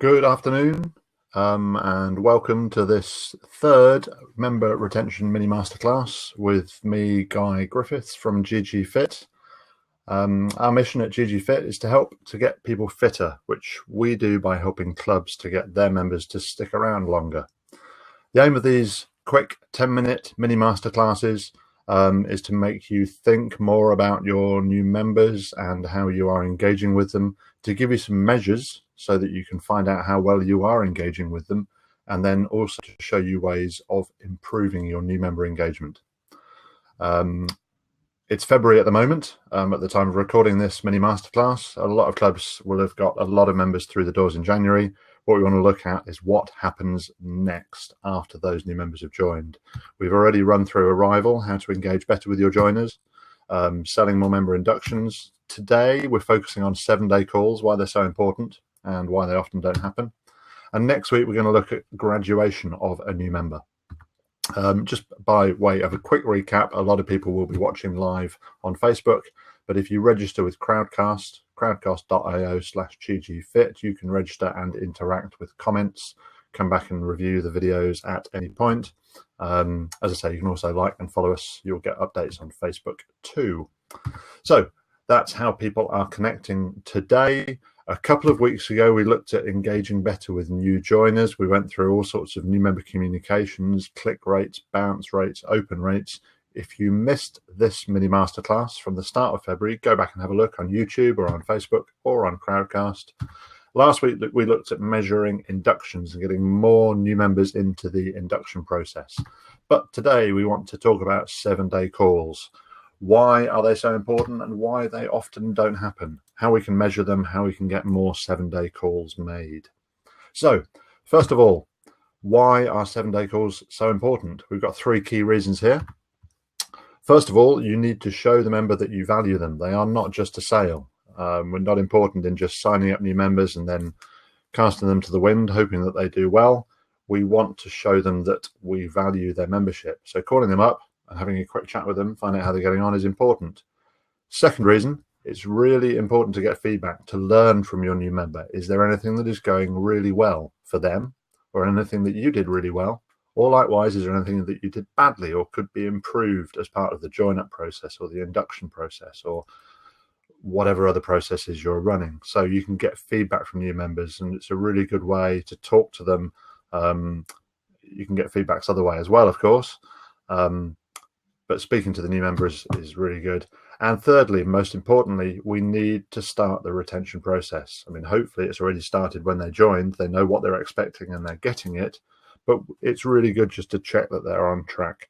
Good afternoon, and welcome to this third member retention mini masterclass with me, Guy Griffiths from GG Fit. Our mission at GG Fit is to help to get people fitter, which we do by helping clubs to get their members to stick around longer. The aim of these quick 10-minute mini masterclasses is to make you think more about your new members and how you are engaging with them, to give you some measures so that you can find out how well you are engaging with them, and then also to show you ways of improving your new member engagement. It's February at the moment. At the time of recording this mini masterclass, a lot of clubs will have got a lot of members through the doors in January. What we want to look at is what happens next after those new members have joined. We've already run through arrival, how to engage better with your joiners, selling more member inductions. Today, we're focusing on 7-day calls, why they're so important and why they often don't happen. And next week, we're going to look at graduation of a new member. Just by way of a quick recap, a lot of people will be watching live on Facebook, but if you register with Crowdcast, crowdcast.io/ggfit, you can register and interact with comments, come back and review the videos at any point. As I say, you can also like and follow us. You'll get updates on Facebook too. So that's how people are connecting today. A couple of weeks ago, we looked at engaging better with new joiners. We went through all sorts of new member communications, click rates, bounce rates, open rates. If you missed this mini masterclass from the start of February, go back and have a look on YouTube or on Facebook or on Crowdcast. Last week, we looked at measuring inductions and getting more new members into the induction process. But today, we want to talk about 7-day calls. Why are they so important and why they often don't happen? How we can measure them, how we can get more 7-day calls made. So, first of all, why are 7-day calls so important? We've got 3 key reasons here. First of all, you need to show the member that you value them. They are not just a sale. We're not important in just signing up new members and then casting them to the wind, hoping that they do well. We want to show them that we value their membership. So calling them up and having a quick chat with them, find out how they're getting on, is important. Second reason, it's really important to get feedback, to learn from your new member. Is there anything that is going really well for them, or anything that you did really well? Or likewise, is there anything that you did badly or could be improved as part of the join-up process or the induction process or whatever other processes you're running? So you can get feedback from new members, and it's a really good way to talk to them. You can get feedbacks other way as well, of course. But speaking to the new members is really good. And thirdly, most importantly, we need to start the retention process. I mean, hopefully it's already started when they joined. They know what they're expecting and they're getting it. But it's really good just to check that they're on track.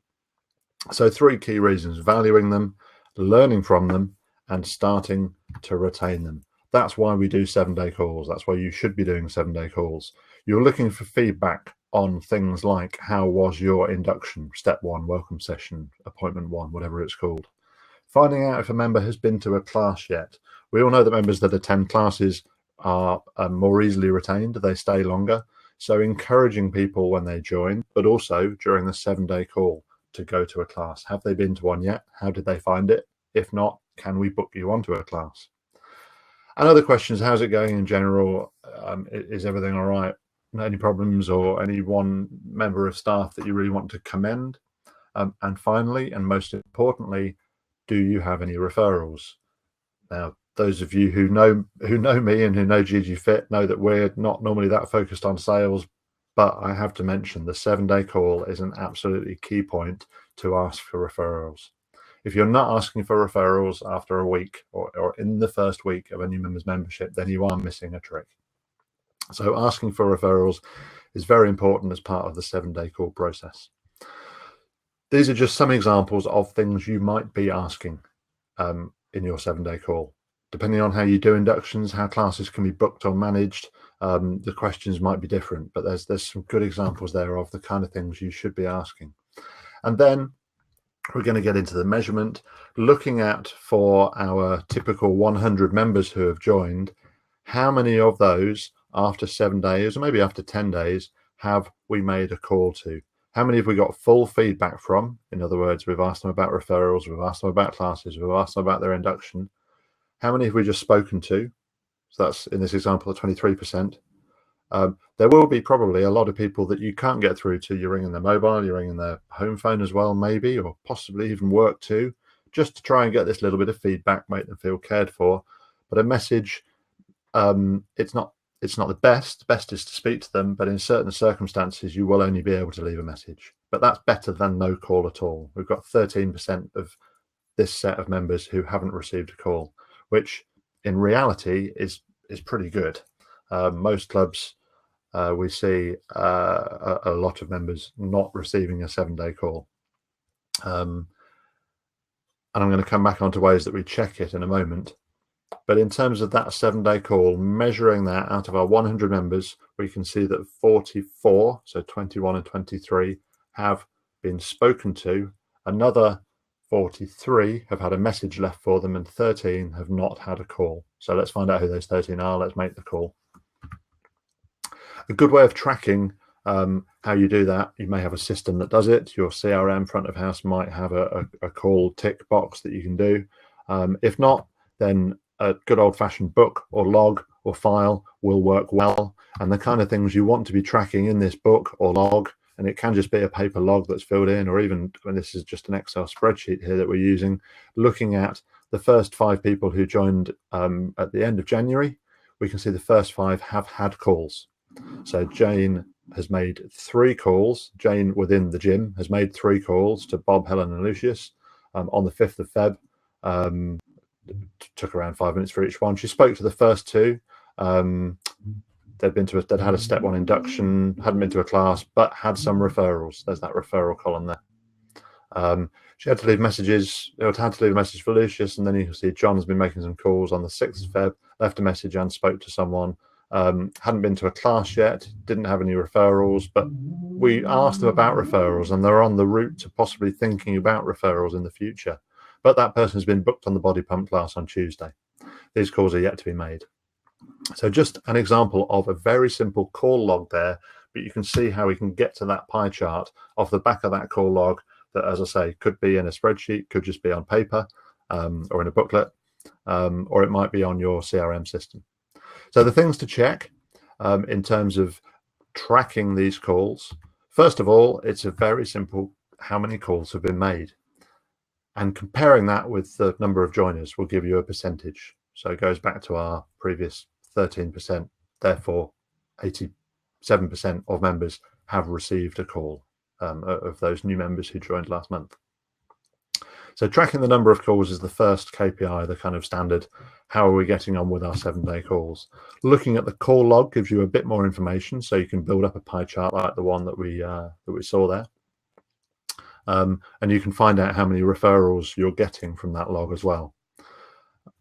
So 3 key reasons: valuing them, learning from them, and starting to retain them. That's why we do 7-day calls. That's why you should be doing 7-day calls. You're looking for feedback on things like, how was your induction, step 1, welcome session, appointment 1, whatever it's called. Finding out if a member has been to a class yet. We all know that members that attend classes are more easily retained. They stay longer. So encouraging people when they join, but also during the 7-day call, to go to a class. Have they been to one yet? How did they find it? If not, can we book you onto a class? Another question is, how's it going in general? Is everything all right? Any problems or any one member of staff that you really want to commend? And finally, and most importantly, do you have any referrals? Now, those of you who know me and who know GG Fit know that we're not normally that focused on sales, but I have to mention the 7-day call is an absolutely key point to ask for referrals. If you're not asking for referrals after a week or in the first week of a new member's membership, then you are missing a trick. So asking for referrals is very important as part of the 7-day call process. These are just some examples of things you might be asking in your 7-day call. Depending on how you do inductions, how classes can be booked or managed, the questions might be different, but there's some good examples there of the kind of things you should be asking. And then we're going to get into the measurement, looking at, for our typical 100 members who have joined, how many of those after 7 days, or maybe after 10 days, have we made a call to? How many have we got full feedback from? In other words, we've asked them about referrals, we've asked them about classes, we've asked them about their induction. How many have we just spoken to? So that's, in this example, 23%. There will be probably a lot of people that you can't get through to. You're ringing their mobile, you're ringing their home phone as well, maybe, or possibly even work too, just to try and get this little bit of feedback, make them feel cared for. But a message, it's not the best. The best is to speak to them, but in certain circumstances, you will only be able to leave a message. But that's better than no call at all. We've got 13% of this set of members who haven't received a call, which in reality is pretty good. Most clubs, we see a lot of members not receiving a 7-day call. And I'm going to come back onto ways that we check it in a moment. But in terms of that 7-day call, measuring that out of our 100 members, we can see that 44, so 21 and 23, have been spoken to. Another 43 have had a message left for them, and 13 have not had a call. So let's find out who those 13 are. Let's make the call. A good way of tracking how you do that, you may have a system that does it. Your CRM front of house might have a call tick box that you can do. If not, then a good old-fashioned book or log or file will work well. And the kind of things you want to be tracking in this book or log, and it can just be a paper log that's filled in, or even when this is just an Excel spreadsheet here that we're using, looking at the first 5 people who joined at the end of January, we can see the first 5 have had calls. So Jane has made 3 calls. Jane within the gym has made 3 calls to Bob, Helen and Lucius on the 5th of Feb. Took around 5 minutes for each one. She spoke to the first 2. They'd had a step 1 induction, hadn't been to a class, but had some referrals. There's that referral column there. She had to leave messages. Had to leave a message for Lucius, and then you can see John has been making some calls on the 6th of Feb, left a message and spoke to someone. Hadn't been to a class yet, didn't have any referrals, but we asked them about referrals, and they're on the route to possibly thinking about referrals in the future. But that person has been booked on the body pump class on Tuesday. These calls are yet to be made. So just an example of a very simple call log there, but you can see how we can get to that pie chart off the back of that call log that, as I say, could be in a spreadsheet, could just be on paper or in a booklet, or it might be on your CRM system. So the things to check in terms of tracking these calls, first of all, it's a very simple how many calls have been made. And comparing that with the number of joiners will give you a percentage. So it goes back to our previous 13%. Therefore, 87% of members have received a call of those new members who joined last month. So tracking the number of calls is the first KPI, the kind of standard. How are we getting on with our 7-day calls? Looking at the call log gives you a bit more information, so you can build up a pie chart like the one that we saw there. And you can find out how many referrals you're getting from that log as well.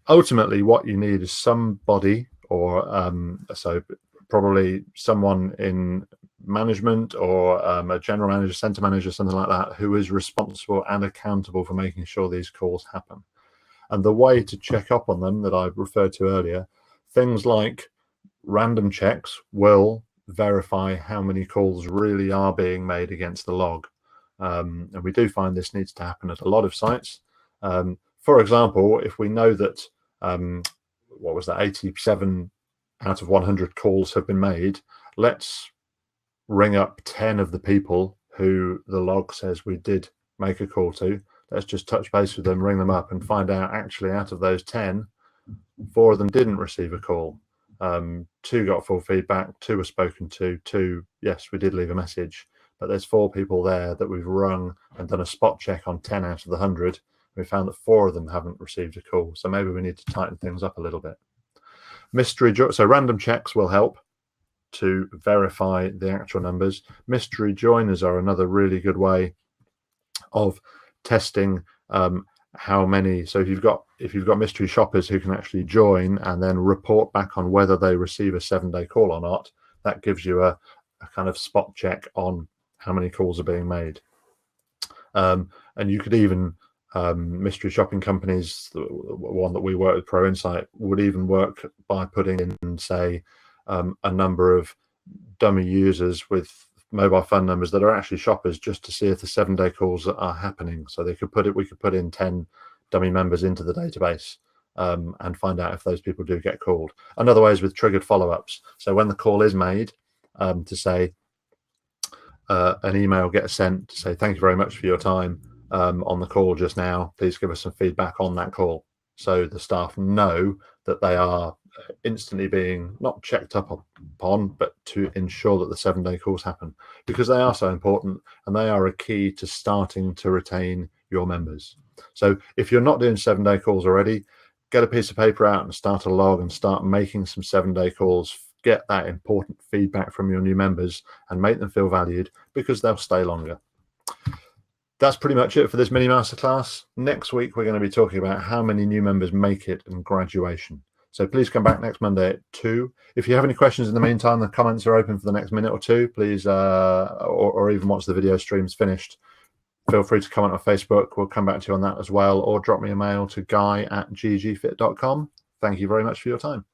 Ultimately, what you need is somebody, or so probably someone in management or a general manager, center manager, something like that, who is responsible and accountable for making sure these calls happen. And the way to check up on them that I referred to earlier, things like random checks will verify how many calls really are being made against the log. And we do find this needs to happen at a lot of sites. For example, if we know that, 87 out of 100 calls have been made, let's ring up 10 of the people who the log says we did make a call to. Let's just touch base with them, ring them up, and find out actually out of those 10, 4 of them didn't receive a call. 2 got full feedback, 2 were spoken to, 2, yes, we did leave a message. But there's 4 people there that we've rung and done a spot check on 10 out of the 100. We found that 4 of them haven't received a call. So maybe we need to tighten things up a little bit. So random checks will help to verify the actual numbers. Mystery joiners are another really good way of testing how many. So if you've got mystery shoppers who can actually join and then report back on whether they receive a 7-day call or not, that gives you a kind of spot check on how many calls are being made. And you could even, mystery shopping companies, the one that we work with, Pro Insight, would even work by putting in, say, a number of dummy users with mobile phone numbers that are actually shoppers, just to see if the 7-day calls are happening. So we could put in 10 dummy members into the database and find out if those people do get called. Another way is with triggered follow-ups. So when the call is made, to say an email gets sent to say, thank you very much for your time on the call just now. Please give us some feedback on that call. So the staff know that they are instantly being not checked up upon, but to ensure that the 7-day calls happen, because they are so important and they are a key to starting to retain your members. So if you're not doing 7-day calls already, get a piece of paper out and start a log and start making some 7-day calls. Get that important feedback from your new members and make them feel valued, because they'll stay longer. That's pretty much it for this mini masterclass. Next week, we're going to be talking about how many new members make it in graduation. So please come back next Monday at 2. If you have any questions in the meantime, the comments are open for the next minute or two. Please, or even once the video stream's finished, feel free to comment on Facebook. We'll come back to you on that as well, or drop me a mail to guy@ggfit.com. Thank you very much for your time.